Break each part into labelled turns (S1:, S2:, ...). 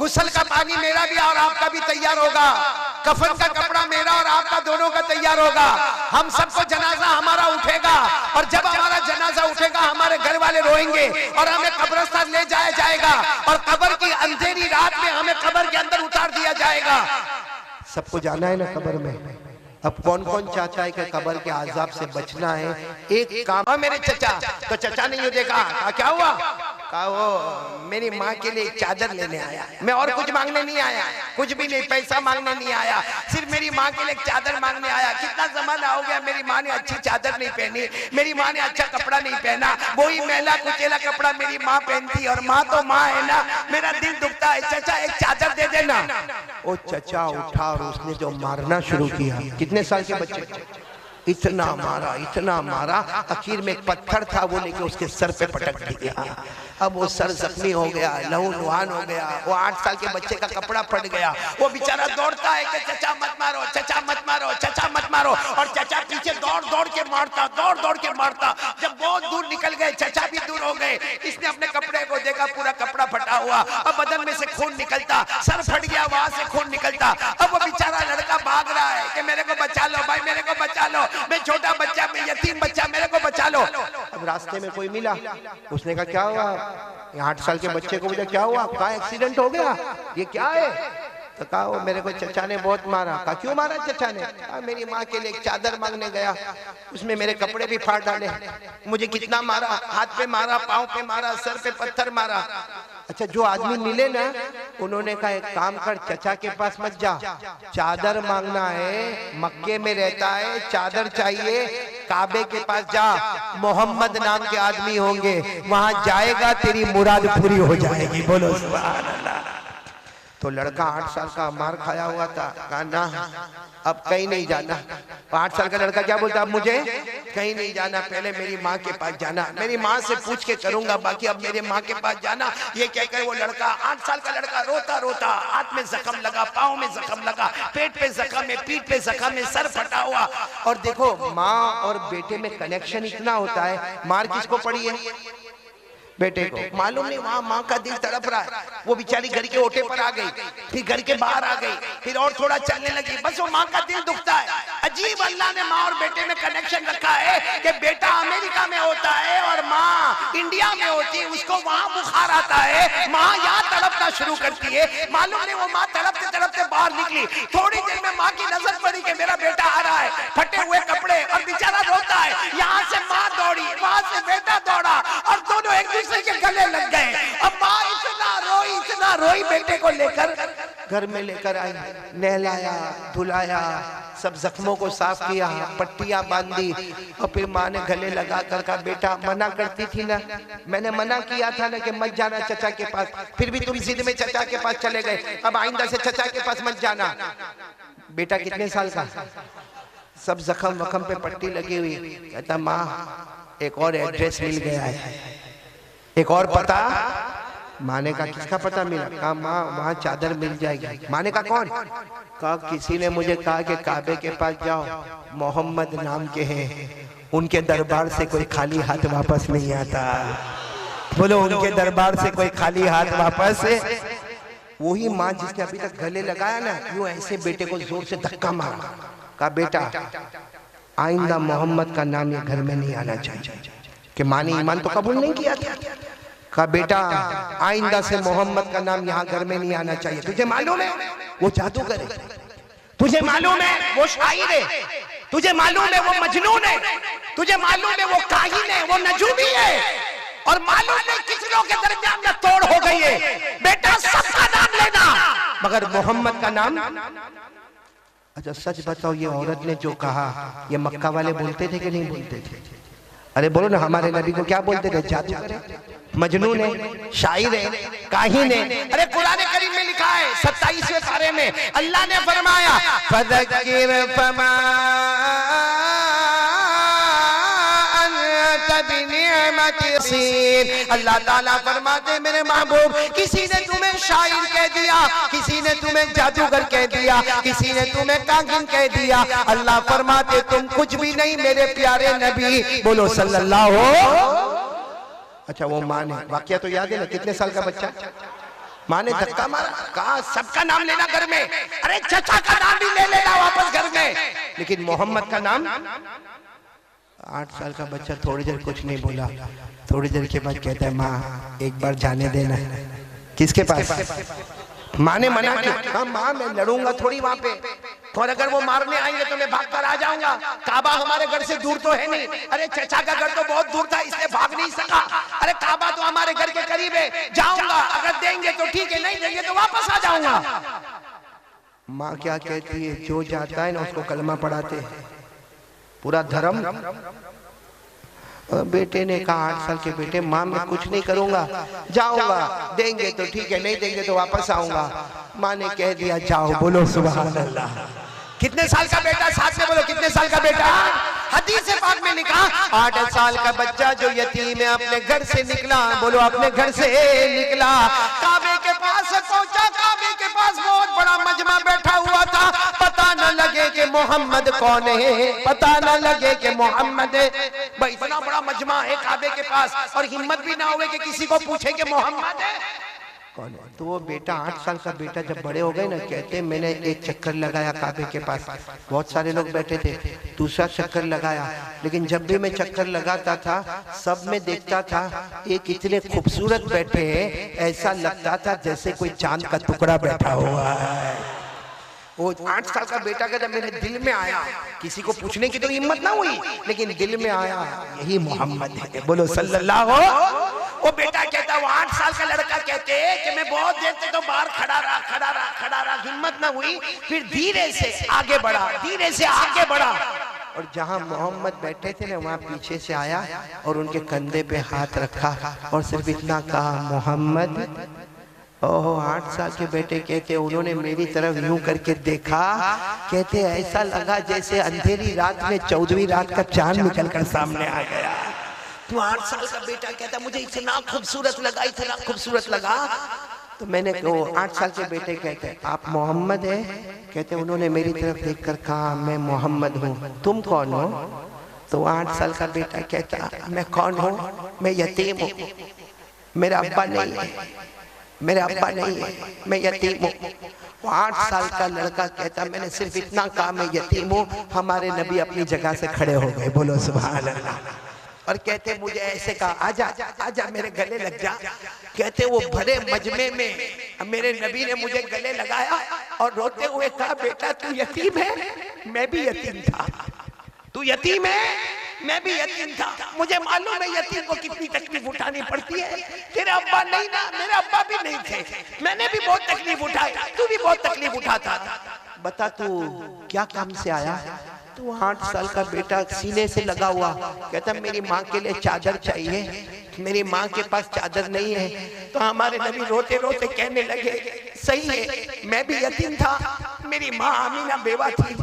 S1: गुस्ल का पानी मेरा भी और आपका भी तैयार होगा, कफन का कपड़ा मेरा और आपका दोनों का तैयार होगा। हम सबको जनाजा हमारा उठेगा और जब हमारा जनाजा उठेगा हमारे घर वाले रोएंगे और हमें कब्रिस्तान ले जाया जाएगा और कब्र की अंधेरी रात में हमें कब्र के अंदर उतार दिया जाएगा। सबको जाना है ना कब्र में। अब कौन कौन चाहता है कि कब्र के आजाब से बचना है? एक काम मेरे चचा, तो चचा ने यूं देखा, क्या हुआ? कहा वो मेरी माँ के लिए एक चादर लेने आया, मैं और कुछ मांगने नहीं आया, कुछ भी नहीं, पैसा मांगने नहीं आया, सिर्फ मेरी माँ के लिए एक चादर मांगने आया। कितना जमाना हो गया मेरी माँ ने अच्छी चादर नहीं पहनी, मेरी माँ ने अच्छा कपड़ा नहीं पहना, वही मैला कुचेला कपड़ा मेरी माँ पहनती और माँ तो माँ है ना, मेरा दिल दुखता है, चचा एक चादर दे देना। वो चचा उठा और उसने जो मारना शुरू किया, कितने साल के बच्चे, इतना मारा, आखिर में एक पत्थर था वो लेके उसके सर पे पटक दिया। अब वो सर जख्मी हो गया, लहू लुहान हो गया, वो 8 साल के बच्चे का कपड़ा फट गया। वो बेचारा दौड़ता है कि चचा मत मारो, चचा मत मारो, चचा मत मारो, और चचा पीछे दौड़ दौड़ के मारता। जब बहुत दूर निकल गए, चचा भी दूर हो गए, इसने अपने कपड़े को देखा, पूरा कपड़ा फटा हुआ, अब बदन में से खून निकलता, सर फट गया, वहां से खून निकलता। अब वो बेचारा लड़का भाग रहा है कि मेरे को बचा लो भाई, मेरे को बचा लो, मैं छोटा बच्चा, मैं यतीम बच्चा, मेरे को बचा लो। अब रास्ते में कोई मिला, उसने कहा क्या हुआ? 8 साल के बच्चे को बोला क्या हुआ? कहा एक्सीडेंट हो गया, ये क्या है? तो कहा वो मेरे को चचा ने बहुत मारा। कहा क्यों मारा चचा ने? कहा मेरी माँ के लिए एक चादर मांगने गया, उसमें मेरे कपड़े भी फाड़ डाले, मुझे कितना मारा, हाथ पे मारा, पाँव पे मारा, सर पे पत्थर मारा। अच्छा, जो आदमी मिले ना, उन्होंने कहा एक काम कर, चचा के पास मत जा, चादर मांगना है, मक्के में रहता है, चादर चाहिए, काबे के पास जा, मोहम्मद नाम के आदमी होंगे, वहां जाएगा तेरी मुराद पूरी हो जाएगी। बोलो सुभान अल्लाह। तो लड़का 8 साल का मार खाया हुआ था, कहा ना अब कहीं नहीं जाना। 8 साल का लड़का क्या बोलता, अब मुझे कहीं नहीं जाना, पहले मेरी माँ के पास जाना, मेरी माँ से पूछ के करूंगा, बाकी अब मेरे माँ के पास जाना। ये कहकर वो लड़का, 8 साल का लड़का रोता, हाथ में जख्म लगा, पाँव में जख्म लगा, पेट पे जख्म है, पीठ पे जख्म है, सर फटा हुआ। और देखो माँ और बेटे में कनेक्शन इतना होता है, मार किसको पड़ी है? बेटे को। मालूम नहीं वहां माँ का दिल तड़प रहा है, वो बेचारी घर के ओटे पर आ गई, फिर घर के बाहर आ गई, फिर और थोड़ा चलने लगी, बस वो माँ का दिल दुखता है। अजीब अल्लाह ने माँ और बेटे में कनेक्शन रखा है कि बेटा अमेरिका में होता है और माँ इंडिया में होती है, उसको वहां बुखार आता है, माँ यहाँ तड़पना शुरू करती है। मालूम नहीं वो माँ तड़पते तड़पते बाहर निकली, थोड़ी देर में माँ की नजर पड़ी कि मेरा बेटा आ रहा है, फटे हुए कपड़े, और बेचारा रोता है। यहाँ से माँ दौड़ी, वहां से बेटा दौड़ा, और दोनों एक दूसरे के गले लग गए। अब माँ इतना रोई, बेटे को लेकर घर में लेकर आई, नहलाया, धुलाया, सब जख्मों को साफ किया, पट्टियां बांधी, और फिर माँ ने गले लगा कर कहा बेटा मना करती थी ना, मैंने मना किया था ना कि मत जाना चचा के पास, फिर भी तुम जिद में चचा के पास चले गए, अब आइंदा से चचा के पास मत जाना। बेटा कितने साल का? सब जख्म वख्म पे पट्टी लगी हुई। कहता माँ एक और एड्रेस मिल गया है, एक और पता। माँ ने कहा किसका पता मिला? कहा माँ वहाँ चादर मिल जाएगी। माँ ने कहा कौन? कहा किसी ने मुझे कहा कि काबे के पास जाओ, मोहम्मद नाम के हैं, उनके दरबार से कोई खाली हाथ वापस नहीं आता। बोलो उनके दरबार से कोई खाली हाथ वापस। वही माँ जिसने अभी तक गले लगाया ना, यूं ऐसे बेटे को जोर से धक्का मारा। कहा बेटा आइंदा मोहम्मद का नाम ये घर में नहीं आना चाहिए। कि माँ ने ईमान तो कबूल नहीं किया था। कहा बेटा आइंदा से मोहम्मद का नाम यहाँ घर में नहीं आना चाहिए। तुझे मालूम है वो जादूगर है, तुझे मालूम है वो शायर है, तुझे मालूम है वो मजनून है, तुझे मालूम है वो काहिन है, वो नजूमी है, और मालूम नहीं किस लोगों के दरमियान में तोड़ हो गई है। बेटा सबका नाम लेना मगर मोहम्मद का नाम। अच्छा सच बताओ, ये औरत ने जो कहा ये मक्का वाले बोलते थे कि नहीं बोलते थे? अरे बोलो ना, हमारे नबी को क्या बोलते थे? जादूगर है, मजनून है, शायर है, काहिन है। अरे कुरान करीम में लिखा है 27वें पारे में अल्लाह ने फरमाया फज़क्किर फमा अंत बिनिअमति बसीर। अल्लाह ताला फरमाते मेरे महबूब, किसी ने तुम्हें शायर कह दिया, किसी ने तुम्हें जादूगर कह दिया, किसी ने तुम्हें काहिन कह दिया, अल्लाह फरमाते तुम कुछ भी नहीं मेरे प्यारे नबी। बोलो सल्लल्लाहु। अच्छा वो माँ ने वाकया तो याद है ना, कितने साल का बच्चा? माँ ने धक्का मारा, कहा सबका नाम लेना घर में, अरे चचा का नाम भी ले लेना वापस घर में, लेकिन मोहम्मद का नाम। 8 साल का बच्चा थोड़ी देर कुछ नहीं बोला, थोड़ी देर के बाद कहता है माँ एक बार जाने देना। किसके पास? माँ ने मना किया, हाँ माँ मैं लड़ूंगा थोड़ी वहां पे, और अगर वो मारने आएंगे तो मैं भाग कर आ जाऊंगा, काबा हमारे घर से दूर तो है नहीं, अरे चचा का घर तो बहुत दूर था इसलिए भाग नहीं सका, अरे काबा तो हमारे घर के करीब है, जाऊंगा, अगर देंगे तो ठीक है, नहीं देंगे तो वापस आ जाऊंगा। माँ क्या कहती है, जो जाता है ना उसको कलमा पढ़ाते, पूरा धर्म। बेटे ने कहा 8 साल के बेटे, माँ मैं कुछ नहीं करूंगा, जाऊंगा, देंगे तो ठीक है, नहीं देंगे तो वापस आऊंगा। माँ ने कह दिया जाओ, बोलो सुभान अल्लाह। कितने साल का बेटा, साथ में बोलो कितने साल का बेटा? हदीस पाक में लिखा 8 साल का बच्चा जो यतीम है अपने घर से निकला, बोलो अपने घर से निकला, काबे के पास पहुंचा, काबे के पास बहुत बड़ा मजमा बैठा हुआ था, पता न लगे कि मोहम्मद कौन है, पता न लगे कि मोहम्मद है। भाई इतना बड़ा मजमा है काबे के पास और हिम्मत भी ना हुए कि किसी को पूछे कि मोहम्मद है कौन है। तो वो बेटा 8 साल का बेटा जब बड़े हो गए ना, कहते मैंने एक चक्कर लगाया काबे के पास, बहुत सारे लोग बैठे थे, दूसरा चक्कर लगाया, लेकिन जब भी मैं चक्कर लगाता था सब में देखता था एक इतने खूबसूरत बैठे हैं, ऐसा लगता था जैसे कोई चांद का टुकड़ा बैठा हुआ है। वो 8 साल का बेटा कहता मेरे दिल में आया, किसी को पूछने की तो हिम्मत ना हुई, लेकिन दिल में आया यही मोहम्मद है, बोलो सल्लल्लाहु। वो बेटा कहता, वो 8 साल का लड़का कहते कि मैं बहुत देर तक तो बाहर खड़ा रहा, हिम्मत ना हुई, फिर धीरे से आगे बढ़ा, धीरे से आगे बढ़ा, और जहां मोहम्मद बैठे थे ना वहां पीछे से आया और उनके कंधे पे हाथ रखा और सिर्फ इतना कहा मोहम्मद। ओह 8 साल के बेटे कहते उन्होंने मेरी तरफ यूं करके देखा, कहते ऐसा लगा जैसे अंधेरी रात में 14वीं रात का चांद निकलकर सामने आ गया। तो 8 साल का बेटा कहता मुझे इतना खूबसूरत लगा, इतना खूबसूरत लगा। तो मैंने वो 8 साल के बेटे कहते आप मोहम्मद है? कहते उन्होंने मेरी तरफ देखकर कहा मैं मोहम्मद हूँ, तुम कौन हो? तो 8 साल का बेटा कहता मैं कौन हूँ, मैं यतीम हूँ, मेरा अब्बा नहीं है, मेरा अब्बा नहीं है, मैं यतीम हूँ। वो 8 साल का लड़का कहता मैंने सिर्फ इतना कहा मैं यतीम हूँ, हमारे नबी अपनी जगह से खड़े हो गए, बोलो सुभान अल्लाह। और कहते मुझे ऐसे कहा आजा आजा मेरे गले लग जा। कहते वो भरे मजमे में मेरे नबी ने मुझे गले लगाया और रोते हुए कहा बेटा तू यतीम है, मैं भी यतीम था, तू यतीम है, मैं भी यतीम था, मुझे मालूम है यतीम को कितनी तकलीफ उठानी पड़ती है, तेरे अब्बा नहीं ना, मेरे अब्बा भी नहीं थे, मैंने भी बहुत तकलीफ उठाई, तू भी बहुत तकलीफ उठाता, बता तू क्या काम से आया? तो 8 साल का बेटा सीने से लगा हुआ कहता मेरी माँ के लिए चादर चाहिए, मेरी माँ के पास चादर नहीं है। तो हमारे नबी रोते रोते कहने लगे सही है मैं भी यतीम था, मेरी माँ आमीना बेवा थी,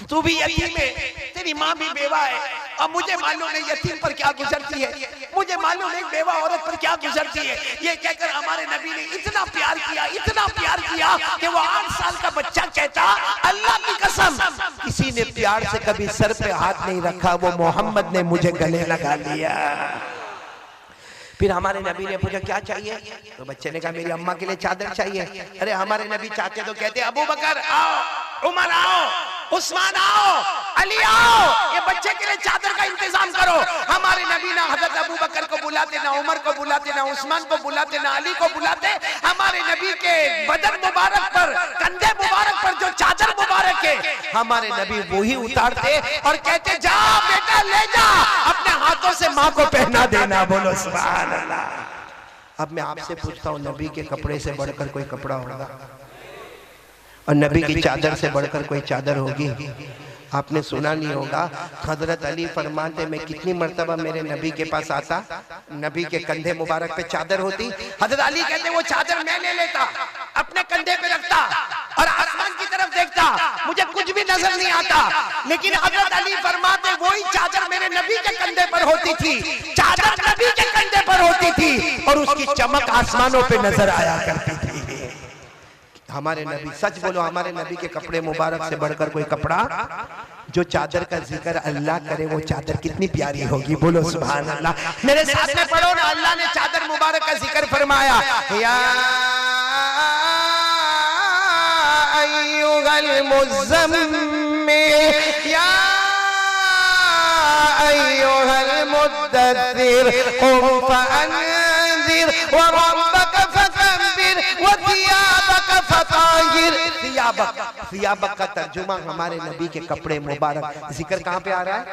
S1: तू भी यतीम है, तेरी माँ भी बेवा है, और मुझे मालूम है यतीम पर क्या गुजरती है, मुझे मालूम है बेवा औरत पर क्या गुजरती है। ये कहकर हमारे नबी ने इतना प्यार किया, इतना प्यार किया कि वो 8 साल का बच्चा कहता अल्लाह की कसम किसी ने प्यार से कभी सर पे हाथ नहीं रखा, वो मोहम्मद ने मुझे गले लगा लिया। फिर हमारे नबी ने पूछा क्या चाहिए? तो बच्चे ने कहा मेरी अम्मा के लिए चादर चाहिए। अरे हमारे नबी चाहते तो कहते अबू बकर आओ, उमर आओ, उस्मान आओ, अली आओ, ये बच्चे के लिए चादर का इंतजाम करो। हमारे नबी ना हजरत अबू बकर को बुलाते, ना उमर को बुलाते, ना उस्मान को बुलाते, ना अली को बुलाते। हमारे नबी के बदन मुबारक पर, कंधे मुबारक पर जो चादर मुबारक है हमारे नबी वही उतारते और कहते जा बेटा ले जा, अपने हाथों से माँ को पहना देना, बोलो सुभान अल्लाह। अब मैं आपसे पूछता हूँ नबी के कपड़े से बढ़कर कोई कपड़ा होगा और नबी की चादर से बढ़कर कोई चादर होगी? आपने सुना नहीं होगा, हजरत अली फरमाते मैं कितनी मर्तबा मेरे नबी के पास आता, नबी के कंधे मुबारक पे चादर होती, हजरत अली कहते वो चादर मैं ले लेता, अपने कंधे पे रखता और आसमान की तरफ देखता, मुझे कुछ भी नजर नहीं आता, लेकिन हजरत अली फरमाते वही चादर मेरे नबी के कंधे पर होती थी, चादर नबी के कंधे पर होती थी और उसकी चमक आसमानों पे नजर आया करती थी। हमारे नबी, सच बोलो, हमारे नबी के कपड़े मुबारक से बढ़कर कोई कपड़ा, जो चादर का जिक्र अल्लाह करे वो चादर कितनी प्यारी होगी, बोलो सुभान अल्लाह। मेरे साथ में पढ़ो ना, अल्लाह ने चादर मुबारक का जिक्र फरमाया, या अय्युहल मुज़्ज़म्मिल या अय्युहल मुद्दस्सिर क़ुम फ़अन्ज़िर व रब्बक फ़कब्बिर व थियाबक फ़ताहिर। थियाबक का तर्जुमा हमारे नबी के कपड़े मुबारक। जिक्र कहाँ पे आ रहा है?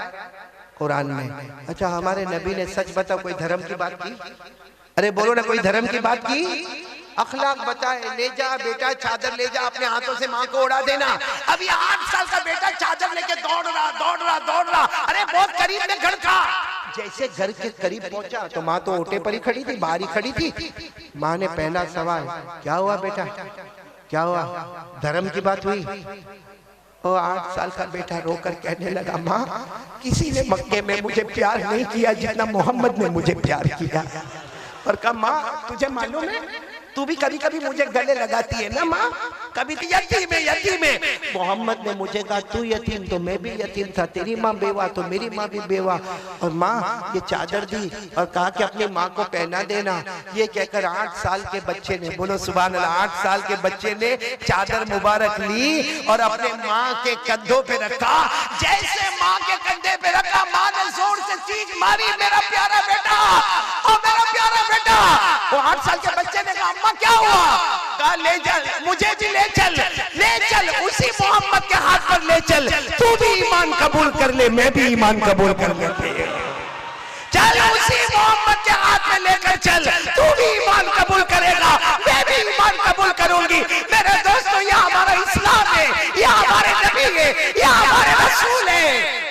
S1: कुरान में। अच्छा, हमारे नबी ने सच बताओ कोई धर्म की बात की? अरे बोलो ना, कोई धर्म की बात की? अखलाक बताए। ले जा बेटा चादर, ले जा, अपने हाथों से माँ को उड़ा देना। अभी 8 साल का बेटा चादर लेके दौड़ रहा। अरे बहुत करीब में घर था। जैसे घर के करीब पहुंचा तो माँ तो ओटे पर ही खड़ी थी, बाहर ही खड़ी थी। माँ ने पहला सवाल, क्या हुआ बेटा, क्या हुआ? धर्म की बात हुई? वो 8 साल का बेटा रोकर कहने लगा, माँ किसी ने मक्के में मुझे प्यार नहीं किया जितना मोहम्मद ने मुझे प्यार किया। और कहा, माँ तुझे मालूम है तू भी कभी कभी मुझे गले लगाती है ना माँ, कभी तो यतीम है। मोहम्मद ने मुझे कहा तू यतीम तो मैं भी यतीम था, तेरी माँ बेवा तो मेरी माँ भी बेवा। और माँ ये चादर दी और कहा कि अपनी माँ को पहना देना। ये कहकर 8 साल के बच्चे ने, बोलो सुभान अल्लाह, 8 साल के बच्चे ने चादर मुबारक ली और अपने माँ के कंधों पे रखा। जैसे माँ के कंधे पे रखा, माँ ने जोर से चीख मारी, मेरा प्यारा बेटा, और मेरा प्यारा बेटा। वो 8 साल के बच्चे ने कहा, अम्मा क्या हुआ? कहा, ले चल, मुझे भी ले चल, उसी मोहम्मद के हाथ पर ले चल। तू भी ईमान कबूल कर ले, मैं भी ईमान कबूल कर लेते हैं। चल उसी मोहम्मद के हाथ में लेकर चल, तू भी ईमान कबूल करेगा, मैं भी ईमान कबूल करूंगी। मेरे दोस्तों, ये हमारा इस्लाम है, ये हमारे नबी है, ये हमारे रसूल है,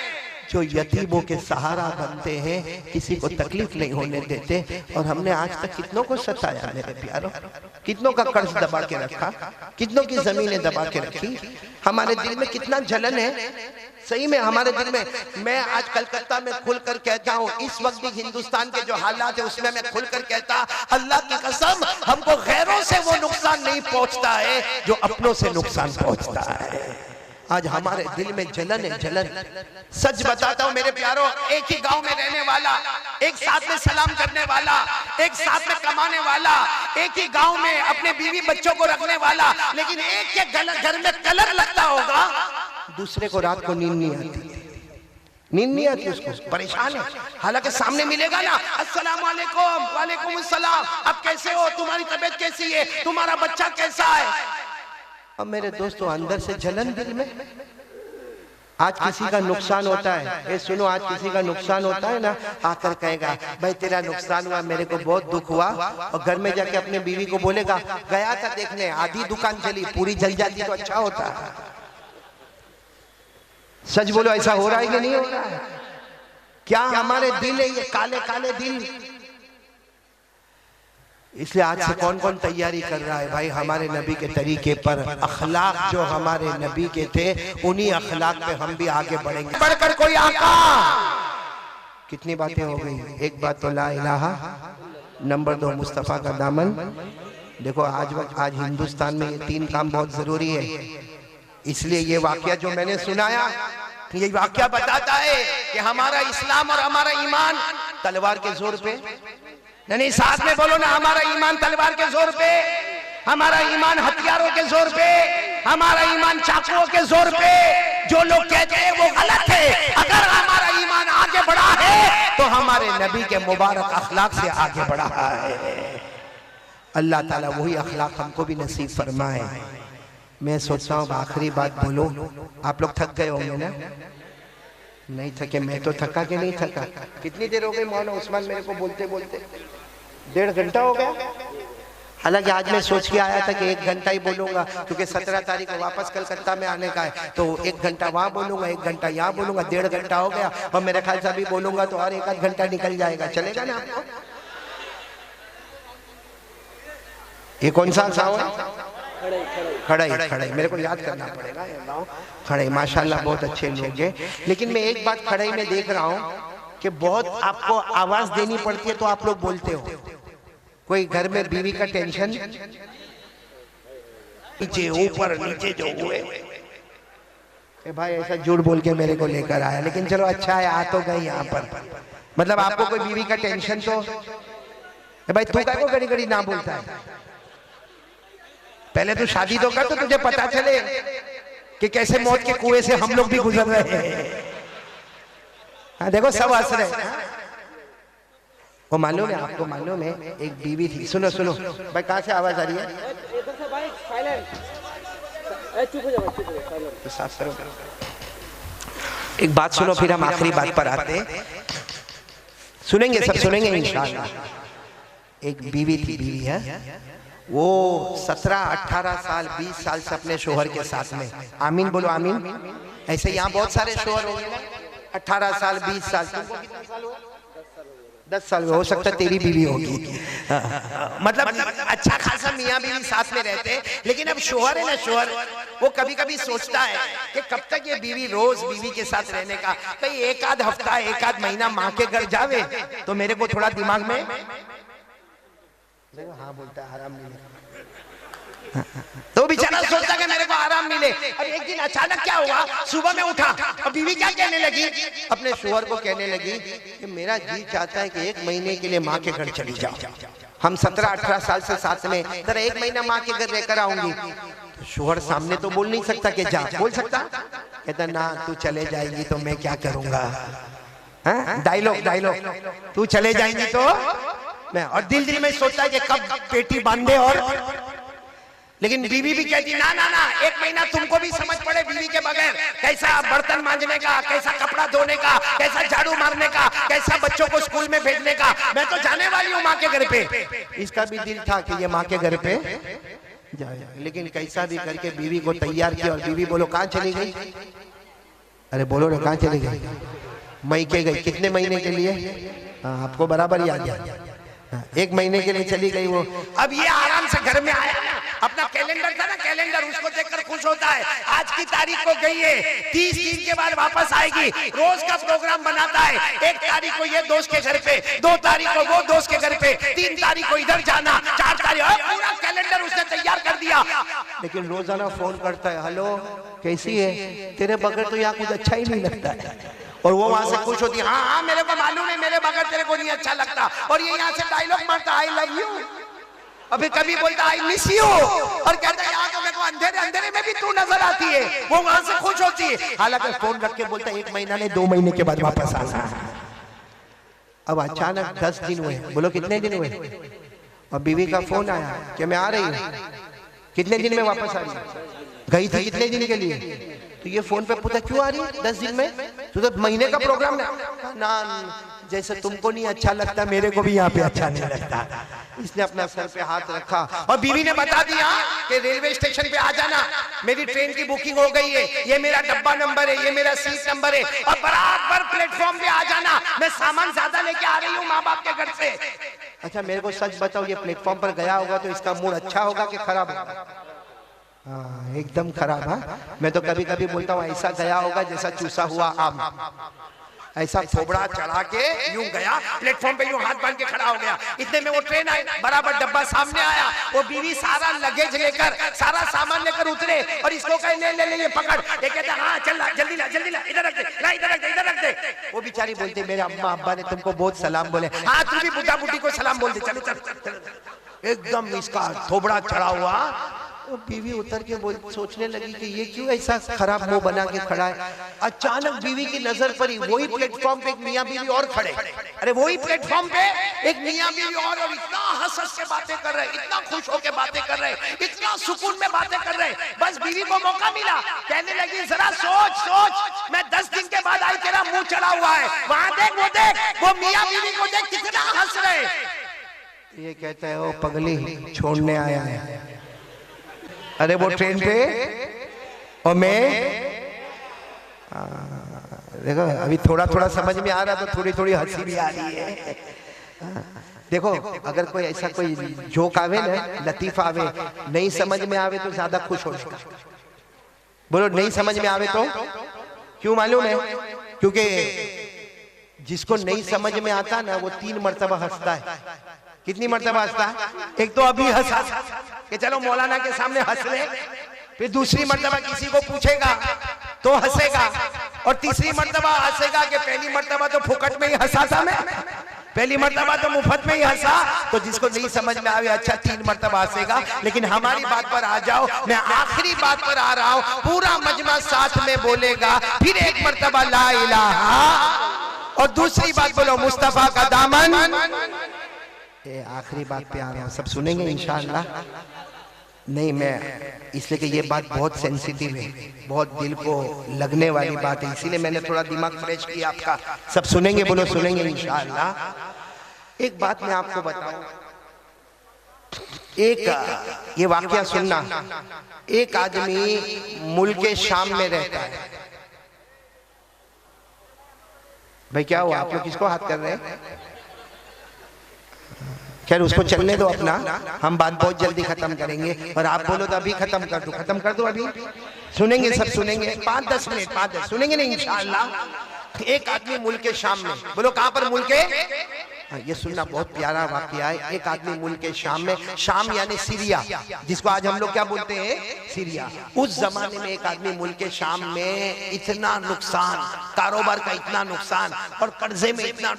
S1: जो यतीमों के सहारा बनते हैं, किसी को तकलीफ नहीं होने देते। और हमने आज तक कितनों को सताया मेरे प्यारों, कितनों का कर्ज दबा के रखा, कितनों की जमीनें दबा के रखी। हमारे दिल में कितना जलन है, सही में हमारे दिल में। मैं आज कलकत्ता में खुलकर कहता हूँ, इस वक्त भी हिंदुस्तान के जो हालात है उसमें मैं खुलकर कहता, अल्लाह की कसम हमको गैरों से वो नुकसान नहीं पहुंचता है जो अपनों से नुकसान पहुंचता है। आज हमारे दिल में जलन है, जलन। सच बताता हूँ मेरे प्यारों, एक ही गांव में रहने वाला, एक साथ में सलाम करने वाला, एक साथ में कमाने वाला, एक ही गांव में अपने बीवी बच्चों को रखने वाला, लेकिन एक के घर में कलर लगता होगा, दूसरे को रात को नींद नहीं आती, उसको परेशान है। हालांकि सामने मिलेगा ना, अस्सलाम वालेकुम, वालेकुम अस्सलाम, अब कैसे हो, तुम्हारी तबीयत कैसी है, तुम्हारा बच्चा कैसा है। अब मेरे दोस्तों, अंदर से जलन दिल में। आज किसी का नुकसान होता है, ये सुनो, आज किसी का नुकसान होता है ना, आकर कहेगा भाई तेरा नुकसान हुआ, मेरे को बहुत दुख हुआ, और घर में जाके अपने बीवी को बोलेगा गया था देखने, आधी दुकान चली, पूरी जल जाती तो अच्छा होता। सच बोलो, ऐसा हो रहा है कि नहीं हो रहा है? क्या हमारे दिल है ये काले काले दिल? इसलिए आज से कौन कौन तैयारी कर रहा है भाई हमारे नबी के तरीके पर, अखलाक जो हमारे नबी के थे उन्हीं अखलाक पे हम भी आगे बढ़ेंगे, बढ़कर कोई आका। कितनी बातें हो गई, एक बात तो ला इलाहा, नंबर 2 मुस्तफा का दामन। देखो आज हिंदुस्तान में ये 3 काम बहुत जरूरी है। इसलिए ये वाकया जो मैंने सुनाया, ये वाकया बताता है कि हमारा इस्लाम और हमारा ईमान तलवार के जोर पे नहीं, साथ में बोलो ना, हमारा ईमान तलवार के जोर पे, हमारा ईमान हथियारों के जोर पे, हमारा ईमान चाकुओं के जोर पे। जो लोग कहते हैं वो गलत है। अगर हमारा ईमान आगे बढ़ा है तो हमारे नबी के मुबारक अखलाक से आगे बढ़ा है। अल्लाह ताला वही अखलाक हमको भी नसीब फरमाए। मैं सोचता हूँ आखिरी बात बोलो, आप लोग थक गए होंगे ना? नहीं थके? मैं तो थका कि नहीं थका? कितनी देर हो गई मौलाना उस्मान मेरे को बोलते बोलते? 1.5 घंटा हो गया। हालांकि आज मैं सोच के आया था कि 1 घंटा ही बोलूंगा, क्योंकि 17 तारीख को वापस कलकत्ता में आने का है, तो 1 घंटा वहां बोलूंगा, 1 घंटा यहाँ बोलूंगा, 1.5 घंटा हो गया। और मेरे ख्याल से अभी बोलूंगा तो और 1 आध घंटा निकल जाएगा। चलेगा ना आपको? ये कौन सा साउंड? खड़ाई मेरे को याद करना पड़ेगा। खड़ाई माशाल्लाह बहुत अच्छे लोग हैं, लेकिन मैं एक बात खड़ाई में देख रहा हूँ कि बहुत आपको आवाज देनी पड़ती है तो आप लोग बोलते हो। कोई घर में बीवी का टेंशन, नीचे ऊपर नीचे जो हुए भाई ऐसा झूठ बोल के मेरे को लेकर आया, लेकिन चलो अच्छा है, आ तो गई यहाँ पर। मतलब आपको कोई बीवी का टेंशन तो भाई तू क्या को घड़ी घड़ी ना बोलता है? पहले तो शादी तो कर तो तुझे पता चले। कि कैसे मौत के कुएं से हम लोग भी गुजर रहे हैं। हाँ देखो सब हंस रहे हैं। वो मालूम है आपको, मालूम है एक बीवी थी, सुनो सुनो भाई, कहाँ से आवाज आ रही है? तो साफ करो। एक बात सुनो, फिर हम आखिरी बात पर आते हैं। सुनेंगे, सब सुनेंगे इंशाअल्लाह। एक बीवी थी, बीवी है, वो 17-18 साल 20 साल से अपने शोहर के साथ में, आमीन बोलो आमीन। ऐसे यहाँ बहुत सारे शोहर होंगे ना, 18 साल 20 साल। तुमको कितना साल हुआ? 10 साल हो सकता है तेरी बीवी होगी। मतलब अच्छा खासा मियाँ बीवी साथ में रहते हैं, लेकिन अब शोहर है ना, शोहर वो कभी कभी सोचता है कि कब तक ये बीवी रोज बीवी के साथ रहने का, कहीं एक आध हफ्ता एक आध महीना माँ के घर जावे तो मेरे को थोड़ा दिमाग में, हाँ बोलता है आराम मिले, तो बेचारा सोचता कि मेरे को आराम मिले। अब एक दिन अचानक क्या हुआ, सुबह में उठा और बीवी क्या कहने लगी, अपने शोहर को कहने लगी कि मेरा जी चाहता है कि 1 महीने के लिए माँ के घर चली जाओ, हम 17-18 साल से साथ में, जरा 1 महीना माँ के घर रहकर आऊंगी। तो शोहर सामने तो बोल नहीं सकता कि जा, बोल सकता? कहता ना तू चले जाएगी तो मैं क्या करूंगा। डायलॉग डायलॉग, तू चले जाएंगी तो मैं, और दिल में सोचता है कि कब पेटी बांधे। और लेकिन बीवी भी कहती ना ना ना, 1 महीना तुमको भी समझ पड़े बीवी के बगैर, कैसा बर्तन मांजने का, कैसा कपड़ा धोने का, कैसा झाड़ू मारने का, कैसा बच्चों को स्कूल में भेजने का, मैं तो जाने वाली हूँ माँ के घर पे। इसका भी दिल था कि ये माँ के घर पे जाए, लेकिन कैसा भी करके बीवी को तैयार किया। और बीवी बोलो कहाँ चली गई? अरे बोलो ना, कहाँ चली गई? मैके गई। कितने महीने के लिए? आपको बराबर याद है, 1 महीने के लिए चली गई वो। अब ये आराम से घर में आया ना, अपना कैलेंडर था ना, कैलेंडर उसको देखकर खुश होता है, आज की तारीख को गई है, 30 दिन के बाद वापस आएगी, रोज का प्रोग्राम बनाता है। 1 तारीख को ये दोस्त के घर पे, 2 तारीख को वो दोस्त के घर पे, 3 तारीख को इधर जाना, 4 तारीख, पूरा कैलेंडर उसने तैयार कर दिया। लेकिन रोजाना फोन करता है, हेलो कैसी है, तेरे बगैर तो यहाँ कुछ अच्छा ही नहीं लगता है। और वो वहां से खुश होती है, हाँ हाँ मेरे को मालूम है, मेरे बगैर तेरे को नहीं अच्छा लगता। और ये यहाँ से डायलॉग मारता, आई लव यू, अभी कभी बोलता आई मिस यू, और कहता है यहाँ तो मेरे को अंधेरे अंधेरे में भी तू नजर आती है। वो वहां से खुश होती है। हालांकि फोन रख के बोलता है 1 महीना नहीं 2 महीने के बाद वापस आना। अब अचानक 10 दिन हुए, बोलो कितने दिन हुए? और बीवी का फोन आया कि मैं आ रही हूँ। कितने दिन में वापस आ रही है? गई थी कितने दिन के लिए? तो ये फोन पे पूछा क्यों आ रही है 10 दिन में? तो महीने का प्रोग्राम ना, जैसे तुमको नहीं अच्छा लगता मेरे को भी यहाँ पे अच्छा नहीं लगता। इसने अपना सर पे हाथ रखा और बीवी ने बता दिया कि रेलवे स्टेशन पे आ जाना, मेरी ट्रेन की बुकिंग हो गई है, ये मेरा डब्बा नंबर है, ये मेरा सीट नंबर है, और बराबर प्लेटफॉर्म पे आ जाना, मैं सामान ज्यादा लेके आ रही हूँ माँ बाप के घर से। अच्छा मेरे को सच बताओ, ये प्लेटफॉर्म पर गया होगा तो इसका मूड अच्छा होगा कि खराब होगा? हाँ एकदम खराब। हाँ मैं तो कभी कभी बोलता हूँ ऐसा गया होगा जैसा चूसा हुआ आम, ऐसा थोबड़ा चढ़ा के यूं गया, प्लेटफॉर्म पे यूं हाथ बांध के खड़ा हो गया। इतने में वो ट्रेन आई, बराबर डब्बा सामने आया, वो बीवी सारा लगेज लेकर, सारा सामान लेकर उतरे और इसको कहे ले ले ले ये पकड़। ये कहता हाँ चल ला, जल्दी ला इधर रख दे, ला इधर रख दे, इधर रख दे। वो बेचारी बोलते मेरे अम्मा अब्बा ने तुमको बहुत सलाम बोले। हाँ तू भी बुढ़ा बुढ़ी को सलाम बोल दे, चलो चल। एकदम इसका थोबड़ा चढ़ा हुआ। तो बीवी उतर के सोचने लगी कि ये क्यों ऐसा खराब मुंह बना के खड़ा है। अचानक बीवी की नजर पड़ी, वही प्लेटफॉर्म पे एक मियाँ बीवी और खड़े। अरे वही प्लेटफॉर्म पे एक मियाँ बीवी और इतना हंस हंस के बातें कर रहे, इतना खुश होके बातें कर रहे, इतना सुकून में बातें कर रहे। बस बीवी को मौका मिला, कहने लगी जरा सोच सोच, मैं 10 दिन के बाद आई, तेरा मुंह चढ़ा हुआ है, वहां देख वो मियाँ बीवी को देख कितना हंस रहे। ये कहता है वो पगली छोड़ने आया है। अरे वो ट्रेन पे और मैं देखो अभी थोड़ा थोड़ा समझ में आ रहा, तो थोड़ी थोड़ी हंसी भी आ रही है। देखो अगर कोई ऐसा कोई जोक आवे ना, लतीफा आवे, नहीं समझ में आवे तो ज्यादा खुश हो जाएगा। बोलो नहीं समझ में आवे तो क्यों मालूम है? क्योंकि जिसको नहीं समझ में आता ना वो 3 मरतबा हंसता है। कितनी मरतबा हंसता है? एक तो अभी हंसा कि चलो मौलाना के सामने हंस ले, फिर दूसरी मरतबा किसी को पूछेगा तो हंसेगा, और तीसरी मरतबा हंसेगा कि पहली मरतबा तो फुकट में ही हंसा था मैं, पहली मर्तबा तो मुफ्त में ही हंसा, तो जिसको नहीं समझ में आवे अच्छा 3 मर्तबा हंसेगा। लेकिन हमारी बात पर आ जाओ, मैं आखिरी बात पर आ रहा हूं, पूरा मजमा साथ में बोलेगा, फिर एक मर्तबा ला इलाहा, और दूसरी बात बोलो मुस्तफा का दामन। ये आखिरी बात पे आ रहा हूं, सब सुनेंगे इंशाअल्लाह। नहीं, मैं इसलिए कि ये बात बहुत सेंसिटिव है, बहुत दिल को लगने वाली बात है, इसीलिए मैंने थोड़ा दिमाग फ्रेश किया आपका। सब सुनेंगे, बोलो सुनेंगे इंशाअल्लाह। एक बात मैं आपको बताऊं, एक ये वाकया सुनना। एक आदमी मुल्क शाम में रहता है। भाई क्या हुआ, आप लोग किसको हाथ कर रहे हैं? खैर उसको चलने दो अपना, हम बात बहुत जल्दी खत्म करेंगे। और आप बोलो तो अभी खत्म कर दो अभी। सुनेंगे, सब सुनेंगे, 5-10 मिनट 5-10 सुनेंगे नहीं इंशाअल्लाह। एक आदमी मुल्क शाम में, बोलो कहां पर मुल्क है? ये सुनना, बहुत प्यारा वाकया है। एक आदमी मुल्क शाम में, शाम यानी सीरिया, जिसको आज हम लोग क्या बोलते हैं, सीरिया। उस जमाने में एक आदमी मुल्क शाम में इतना नुकसान, कारोबार का इतना नुकसान, और कर्जे में इतना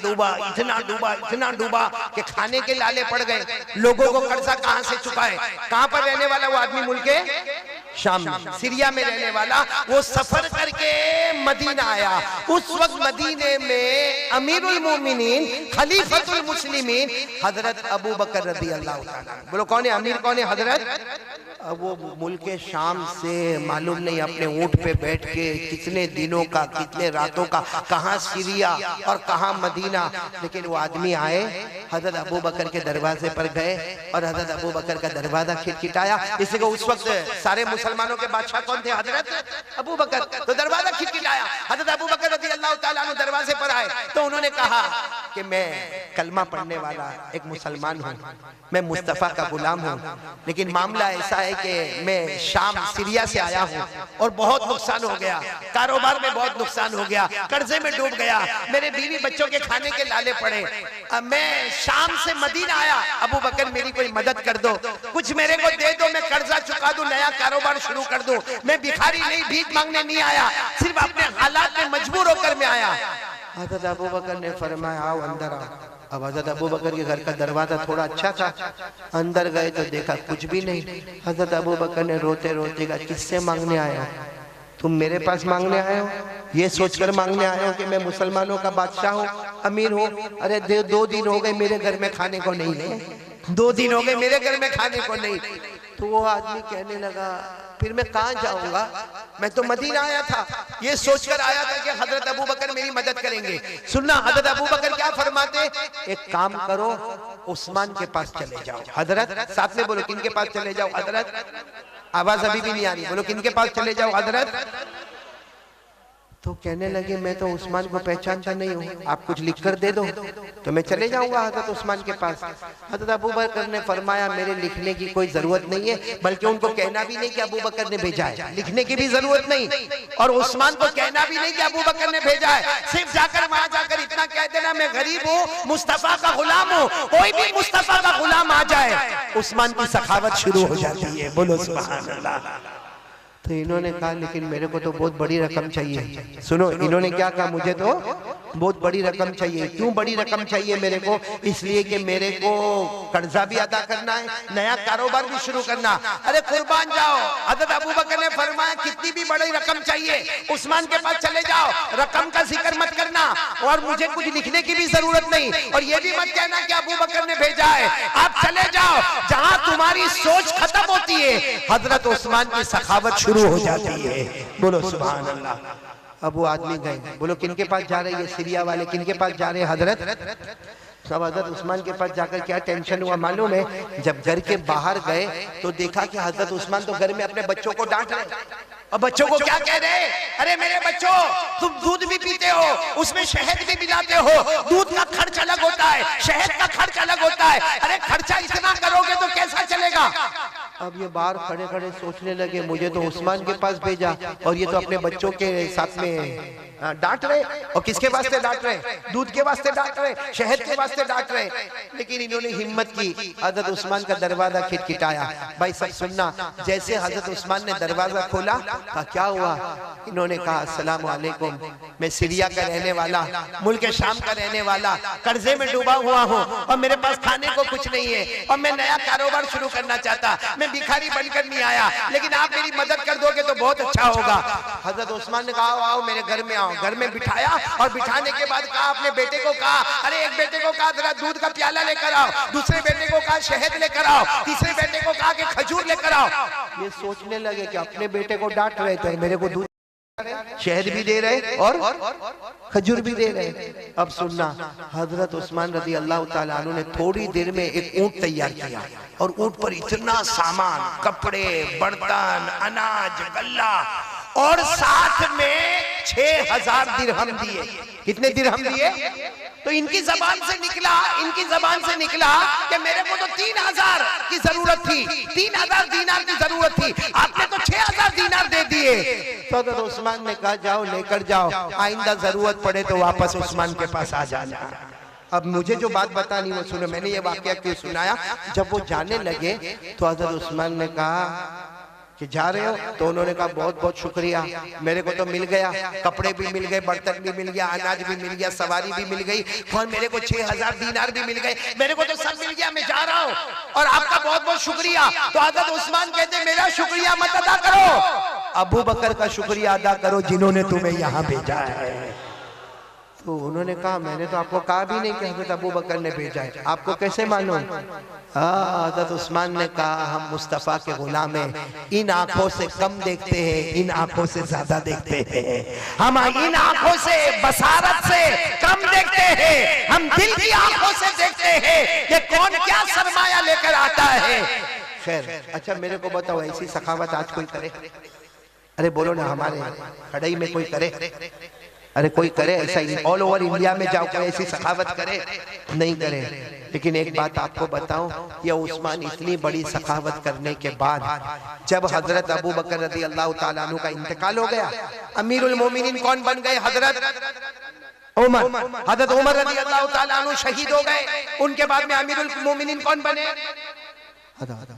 S1: डूबा कि खाने के लाले पड़ गए। लोगों को कर्जा कहां से चुकाए? कहां पर रहने वाला वो आदमी? मुल्क शाम में, सीरिया में रहने वाला। वो सफर करके मदीना आया। उस वक्त मदीने में अमीरुल मोमिनीन, खलीफतुल मुस्लिमीन हजरत अबू बकर रज़ी अल्लाह ताला। बोलो कौन है अमीर, कौन है हजरत? अब वो मुल्क शाम से मालूम नहीं अपने ऊंट पे बैठ के कितने दिनों का, कितने रातों का, कहां सीरिया और कहां मदीना। लेकिन वो आदमी आए, हजरत अबू बकर के दरवाजे पर गए, और हजरत अबू बकर का दरवाजा खिटखिटाया। इसलिए उस वक्त सारे मुसलमानों के बादशाह कौन थे? हजरत अबू बकर। तो दरवाजा खिटखिटाया, हजरत अबू बकर रज़ी अल्लाह ताला अन्हु दरवाजे पर आए। तो उन्होंने कहा कि मैं कलमा पढ़ने वाला एक मुसलमान हूँ, मैं मुस्तफा का गुलाम हूँ, लेकिन मामला ऐसा है कि मैं शाम सीरिया से आया हूँ और बहुत नुकसान हो गया, कारोबार में बहुत नुकसान हो गया, कर्जे में डूब गया, मेरे बीवी बच्चों के खाने के लाले पड़े। अब मैं शाम से मदीना आया, अबू बकर मेरी कोई मदद कर दो, कुछ मेरे को दे दो, मैं कर्जा चुका दूं, नया कारोबार शुरू कर दूं। मैं भिखारी नहीं, भीख मांगने नहीं आया, सिर्फ अपने हालात में मजबूर होकर मैं आया। हज़रत अबू बकर ने फरमाया आओ अंदर आओ। अब हज़रत अबू बकर के घर का दरवाजा थोड़ा अच्छा था, अंदर गए तो देखा कुछ भी नहीं। हज़रत अबू बकर ने रोते रोते कहा किससे मांगने आए हो? तुम मेरे पास मांगने आए हो? ये सोचकर मांगने आए हो कि मैं मुसलमानों का बादशाह हूँ, अमीर हूँ? अरे 2 दिन हो गए मेरे घर में खाने को नहीं है, 2 दिन हो गए मेरे घर में खाने को नहीं। तो वो आदमी कहने लगा फिर मैं कहाँ जाऊंगा, मैं तो मदीना आया था, ये सोचकर आया था कि हजरत अबू बकर मेरी मदद करेंगे। सुनना, हजरत अबू बकर क्या फरमाते, एक काम करो उस्मान के पास चले जाओ। हजरत साथ में बोलो किन के पास चले जाओ? हजरत, आवाज अभी भी नहीं आ रही, बोलो किन के पास चले जाओ? हजरत। तो कहने लगे मैं तो उस्मान को पहचानता नहीं हूँ, आप कुछ लिख कर दे दो तो मैं चले जाऊंगा हजरत उस्मान के पास। हजरत अबू बकर ने फरमाया मेरे लिखने की कोई जरूरत नहीं है, बल्कि उनको कहना भी नहीं कि अबू बकर ने भेजा है, लिखने की भी जरूरत नहीं, और उस्मान को कहना भी नहीं कि अबू बकर ने भेजा है। सिर्फ जाकर वहां जाकर इतना कह देना मैं गरीब हूँ, मुस्तफा का गुलाम हूँ। कोई भी मुस्तफा का गुलाम आ जाए, उस्मान की सखावत शुरू हो जाती है। बोलो सुभान अल्लाह। तो इन्होंने कहा लेकिन मेरे को तो बहुत बड़ी रकम चाहिए। सुनो, इन्होंने क्या कहा, मुझे तो बहुत बड़ी रकम चाहिए। क्यों बड़ी रकम चाहिए मेरे को? इसलिए कि मेरे को कर्जा भी अदा करना है, नया कारोबार भी शुरू करना। अरे कुर्बान जाओ, हज़रत अबू बकर ने फरमाया कितनी भी बड़ी रकम चाहिए उस्मान के पास चले जाओ, रकम का जिक्र मत करना, और मुझे कुछ लिखने की भी जरूरत नहीं, और ये भी मत कहना कि अबू बकर ने भेजा है। आप चले जाओ, जहां तुम्हारी सोच खत्म होती है हजरत उस्मान की सखावत शुरू हो जाती है। बोलो सुभान अल्लाह। अब वो आदमी गए, बोलो किनके पास जा रहे हैं? सीरिया वाले किनके पास जा रहे हैं? हजरत। सब हजरत उस्मान के पास जाकर क्या टेंशन हुआ मालूम है? जब घर के बाहर गए तो देखा कि हजरत उस्मान तो घर में अपने बच्चों को डांट रहे, और बच्चों को क्या कह रहे? अरे मेरे बच्चों, तुम दूध भी पीते हो, उसमें शहद भी मिलाते हो, दूध का खर्च अलग होता है, शहद का खर्च अलग होता है। अरे खर्चा इतना करोगे तो कैसा चलेगा? अब ये बाहर खड़े खड़े सोचने लगे, मुझे तो उस्मान के पास भेजा और ये तो अपने बच्चों के साथ में डांट रहे। और किसके वास्ते डांट रहे? दूध के वास्ते डांट रहे, शहद के वास्ते डांट रहे। लेकिन इन्होंने हिम्मत की, हजरत उस्मान का दरवाजा खिटखिटाया। भाई सब सुनना, जैसे हजरत उस्मान ने दरवाजा खोला, कहा क्या हुआ? इन्होंने कहा अस्सलाम वालेकुम, मैं सीरिया का रहने वाला, मुल्क शाम का रहने वाला, कर्जे में डूबा हुआ हूँ और मेरे पास खाने को कुछ नहीं है और मैं नया कारोबार शुरू करना चाहता, मैं भिखारी बनकर नहीं आया, लेकिन आप मेरी मदद कर दोगे तो बहुत अच्छा होगा। हजरत उस्मान ने कहा आओ मेरे घर में आओ। घर में बिठाया और बिठाने के बाद कहा, अपने बेटे को कहा, अरे एक बेटे को कहा जरा दूध का प्याला लेकर आओ, दूसरे बेटे को कहा शहद लेकर आओ, तीसरे बेटे को कहा कि खजूर लेकर आओ। ये सोचने लगे कि अपने बेटे को डांट रहे थे, मेरे को दूध शहद भी दे रहे और खजूर भी दे रहे। अब सुनना, हजरत उस्मान रजी अल्लाह ताला अन्हु ने थोड़ी देर में एक ऊंट तैयार किया और ऊंट पर इतना सामान, कपड़े, बर्तन, अनाज, गल्ला और साथ में 6000 दिरहम दिए। कितने दिरहम दिए? तो इनकी जबान से निकला कि मेरे को तो 3000 की जरूरत थी, 3000 दीनार की जरूरत थी, आपने तो 6000 दीनार दे दिए। तो हज़रत उस्मान ने कहा जाओ लेकर जाओ, आइंदा जरूरत पड़े तो वापस उस्मान के पास आ जाना। अब मुझे जो बात बतानी वो सुनो, मैंने ये वाकया क्यों सुनाया। जब वो जाने लगे तो हज़रत उस्मान ने कहा कि जा रहे हो? तो उन्होंने कहा बहुत बहुत शुक्रिया, मेरे को तो मिल गया, कपड़े भी मिल गए, बर्तन भी मिल गया, अनाज भी मिल गया, सवारी भी मिल गई और मेरे को 6000 दीनार भी मिल गए, मेरे को तो सब मिल गया, मैं जा रहा हूँ और आपका बहुत बहुत शुक्रिया। तो हज़रत उस्मान कहते मेरा शुक्रिया मत अदा करो, अबू बकर का शुक्रिया अदा करो जिन्होंने तुम्हें यहाँ भेजा है। तो उन्होंने कहा मैंने तो आपको कहा भी नहीं कि हज़रत अबू बकर ने भेजा है, आपको कैसे मालूम? हज़रत उस्मान ने कहा हम मुस्तफ़ा के गुलाम हैं, इन आंखों से कम देखते हैं, इन आंखों से ज्यादा देखते हैं। हम इन आंखों से, बसारत से कम देखते हैं, हम दिल की आंखों से देखते हैं कि कौन क्या सरमाया लेकर आता है। खैर, अच्छा मेरे को बताओ, ऐसी सखावत आज कोई करे? अरे बोलो ना, हमारे खड़ई में कोई करे? अरे कोई करे ऐसा? ऑल ओवर इंडिया में जाओ कोई ऐसी सखावत करे? नहीं करे। लेकिन एक बात आपको बताऊं, ये उस्मान इतनी बड़ी सखावत करने के बाद जब हजरत अबू बकर रज़ी अल्लाह ताला अन्हु का इंतकाल हो गया, अमीरुल मोमिनीन कौन बन गए? हजरत उमर। हजरत उमर रज़ी अल्लाह ताला अन्हु शहीद हो गए, उनके बाद में अमीरुल मोमिनीन कौन बने?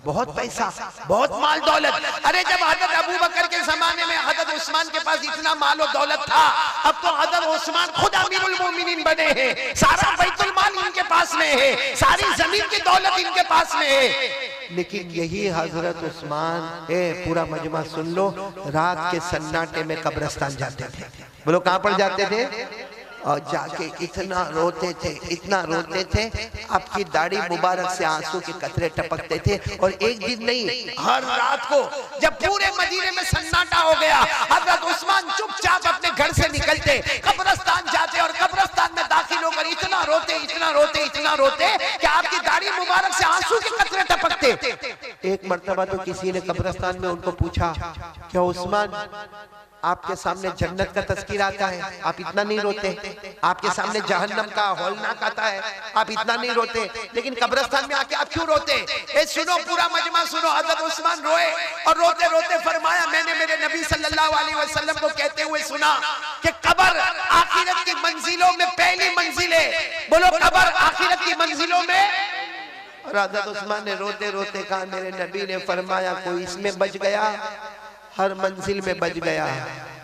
S1: बहुत पैसा, बहुत माल दौलत। अरे जब हजरत अबू बकर के जमाने में हजरत उस्मान के पास इतना माल और दौलत था, अब तो हजरत उस्मान खुद अमीरुल मोमिनीन बने हैं, सारा बैतुल माल इनके पास में है, सारी जमीन की दौलत इनके पास में है। लेकिन यही हजरत उस्मान, पूरा मजमा सुन लो, रात के सन्नाटे में कब्रिस्तान जाते थे। बोलो कहां पर जाते थे? और जाके इतना रोते थे, इतना रोते थे, आपकी दाढ़ी मुबारक से आंसू के कतरे टपकते थे। और एक दिन नहीं, हर रात को जब पूरे मदीने में सन्नाटा हो गया, हजरत उस्मान चुपचाप अपने घर से निकलते, कब्रिस्तान जाते और कब्रिस्तान में दाखिल होकर इतना रोते, इतना रोते, इतना रोते कि आपकी दाढ़ी मुबारक से आंसू के कतरे टपकते। एक मर्तबा तो किसी ने कब्रिस्तान में उनको पूछा, क्या उस्मान आपके सामने जन्नत का तज़किरा आता है, आप इतना नहीं रोते? आपके सामने जहन्नम का हौलनाक आता है, आप इतना नहीं रोते, लेकिन कब्रिस्तान में आके आप क्यों रोते? सुनो, पूरा मजमा सुनो। हज़रत उस्मान रोए और रोते रोते फरमाया, मैंने मेरे नबी सल्लल्लाहु अलैहि वसल्लम को कहते हुए सुना कि कब्र आखिरत की मंजिलों में पहली मंजिल है। बोलो कब्र आखिरत की मंजिलों में। और हज़रत उस्मान ने रोते रोते कहा, मेरे नबी ने फरमाया कोई इसमें बच गया, हर मंजिल में बच गया,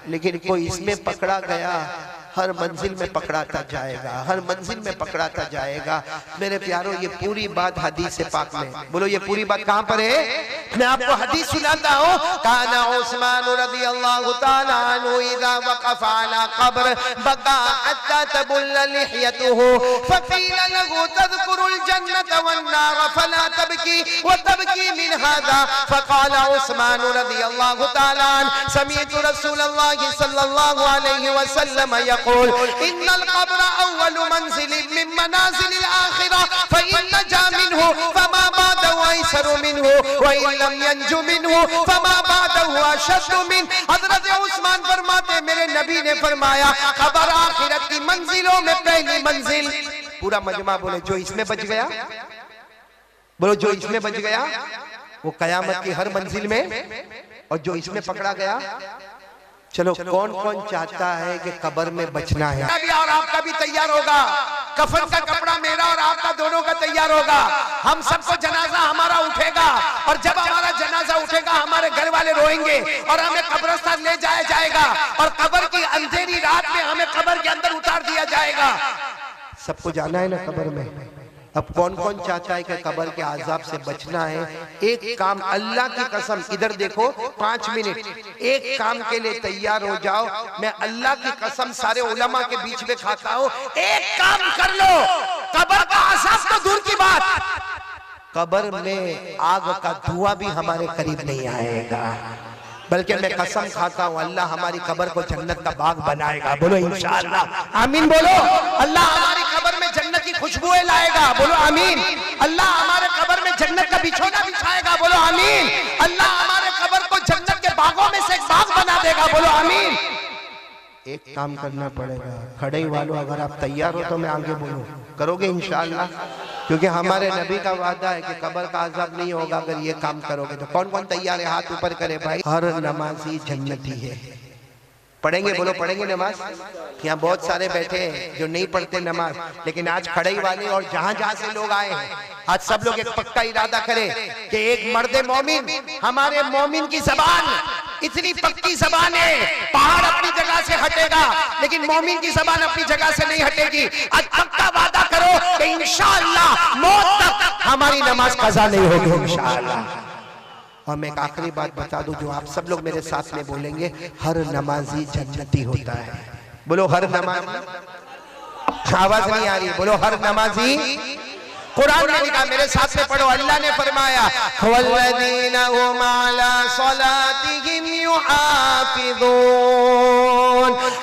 S1: लेकिन कोई इसमें पकड़ा गया, हर मंजिल में पकड़ाता जाएगा, हर मंजिल में पकड़ाता जाएगा। मेरे प्यारों, ये पूरी बात हदीस पाक में, बोलो ये पूरी बात कहां पर है? मैं आपको हदीस सुनाता हूं। काना उस्मान रज़ियल्लाहु ताला अन्हु इज़ा वक़फ़ अला क़ब्र बका हत्ता तबुल्ल लिहयतुहु फ़क़ील लहु तज़कुरुल जन्नत वन नार फला तबकी व तबकी मिन हाज़ा फ़क़ाल उस्मान रज़ियल्लाहु ताला अन्हु समिअतु रसूलल्लाह सल्लल्लाहु अलैहि वसल्लम यक़ूल इन्नल क़ब्र अव्वलु मंज़िल मिन मनाज़िलिल आखिरह फ़इन नजा मिन्हु फ़मा बादहु अयसरु मिन्हु व इन लम यंजु मिन्हु फमा बादहु अशद्दु मिन। हज़रत उस्मान फरमाते, मेरे नबी ने फरमाया खबर आखिरत की मंजिलों में पहली मंजिल। पूरा मजमा बोले जो इसमें बच गया, बोलो जो इसमें बच गया वो कयामत की हर मंजिल में, और जो इसमें पकड़ा गया। चलो कौन कौन चाहता है कि कब्र में बचना है? भी और आपका भी तैयार होगा, कफन का कपड़ा मेरा और आपका दोनों का तैयार होगा। हम सबको जनाजा हमारा उठेगा, और जब हमारा जनाजा उठेगा हमारे घर वाले रोएंगे और हमें कब्रिस्तान ले जाया जाएगा, और कब्र की अंधेरी रात में हमें कब्र के अंदर उतार दिया जाएगा। सबको जाना है ना कब्र में। अब कौन कौन चाहता है कि कब्र के आजाब से बचना है? एक काम, अल्लाह की कसम, इधर देखो 5 मिनट, एक काम के लिए तैयार हो जाओ। मैं अल्लाह की कसम सारे उलमा के बीच में खाता हूं, एक काम कर लो, कब्र का आजाब तो दूर की बात, कब्र में आग का धुआं भी हमारे करीब नहीं आएगा। बल्कि मैं कसम खाता हूं अल्लाह हमारी कब्र को जन्नत का बाग बनाएगा। बोलो इंशाअल्लाह, आमीन बोलो। अल्लाह हमारी कब्र में जन्नत की खुशबुएं लाएगा। बोलो आमीन। अल्लाह हमारे कब्र में जन्नत का बिछोना बिछाएगा। बोलो आमीन। अल्लाह हमारे कब्र को जन्नत के बागों में से एक बाग बना देगा। बोलो आमीन। एक काम करना पड़ेगा, खड़े वालों अगर आप तैयार हो तो मैं आगे बोलूं, करोगे इंशाअल्लाह? क्योंकि हमारे नबी का वादा है कि कब्र का अज़ाब नहीं होगा अगर ये काम करोगे। तो कौन कौन तैयार है? हाथ ऊपर करे भाई। हर नमाजी जन्नती है। पढ़ेंगे? बोलो पढ़ेंगे नमाज। यहाँ बहुत सारे बैठे हैं जो नहीं पढ़ते नमाज, लेकिन आज खड़े वाले और जहां जहां से लोग आए हैं, आज सब लोग एक पक्का इरादा करें कि एक मर्दे मोमिन, हमारे मोमिन की जबान इतनी पक्की जबान है, पहाड़ अपनी जगह से हटेगा लेकिन मोमिन की जबान अपनी जगह से नहीं हटेगी। आज पक्का वादा करो कि इंशाअल्लाह मौत तक हमारी नमाज कज़ा नहीं होगी इंशाअल्लाह। और मैं एक आखिरी बात बता दूं जो आप सब लोग मेरे साथ में बोलेंगे, हर नमाजी जन्नती होता है। बोलो हर नमाज, आवाज नहीं आ रही, बोलो हर नमाजी। कुरान ने लिखा, मेरे साथ में पढ़ो, अल्लाह ने फरमाया वल्लज़ीना हुम अला सलातिहिम युहाफिज़ून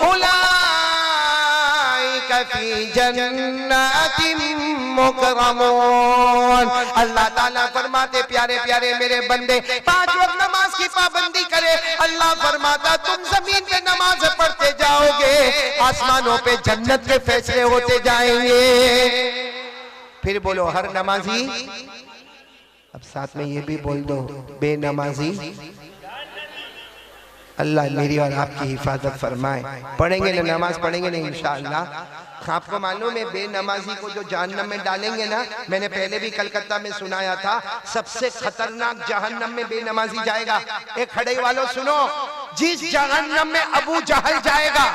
S1: उलाइका फी जन्नातिम मुकरमून। अल्लाह ताला फरमाते, प्यारे प्यारे मेरे बंदे 5 वक्त नमाज की पाबंदी करे। अल्लाह फरमाता तुम जमीन पे नमाज पढ़ते जाओगे, आसमानों पे जन्नत के फैसले होते जाएंगे। फिर बोलो हर नमाजी। अब साथ में ये भी बोल दो, बेनमाजी अल्लाह मेरी और आपकी हिफाजत फरमाए। पढ़ेंगे ना नमाज, पढ़ेंगे ना इंशाअल्लाह। आपको मालूम है बेनमाजी को जो जहन्नम में डालेंगे ना, मैंने पहले भी कलकत्ता में सुनाया था, सबसे खतरनाक जहन्नम में बेनमाजी जाएगा। एक खड़े वालों सुनो, जिस जहन्नम में अबू जहल जाएगा,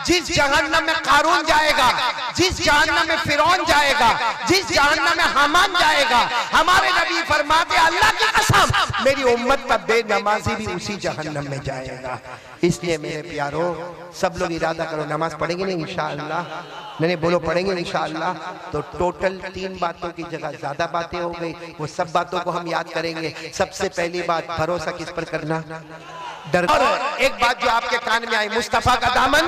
S1: जिस जहन्नम में कारून जाएगा, जिस जहन्नम में फिरौन जाएगा, जिस जहन्नम में हामान जाएगा, हमारे नबी फरमाते अल्लाह की कसम मेरी उम्मत का बेनमाजी भी उसी जहन्नम में जाएगा। इसलिए मेरे प्यारो सब लोग इरादा करो, नमाज पढ़ेंगे नहीं इंशाअल्लाह? नहीं बोलो पढ़ेंगे इंशाअल्लाह। तो टोटल 3 बातों की जगह ज्यादा बातें हो गई, वो सब बातों को हम याद करेंगे। सबसे पहली बात, भरोसा किस पर करना? डर। और एक बात जो आपके कान में आई, मुस्तफा का दामन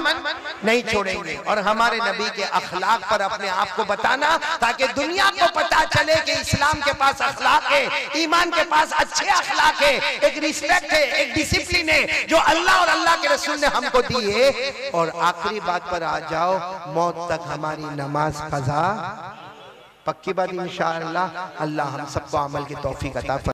S1: नहीं छोड़ेंगे, और हमारे नबी के अखलाक पर अपने आप को बताना, ताकि दुनिया को पता चले कि इस्लाम के पास अखलाक है, ईमान के पास अच्छे अखलाक है, एक रिस्पेक्ट है, एक डिसिप्लिन है जो अल्लाह और अल्लाह के रसूल ने हमको दी है। और आखिरी बात पर आ जाओ, मौत तक हमारी नमाज कज़ा, पक्की बात इंशाअल्लाह। अल्लाह हम सबको अमल की तौफीक अता फरमाए।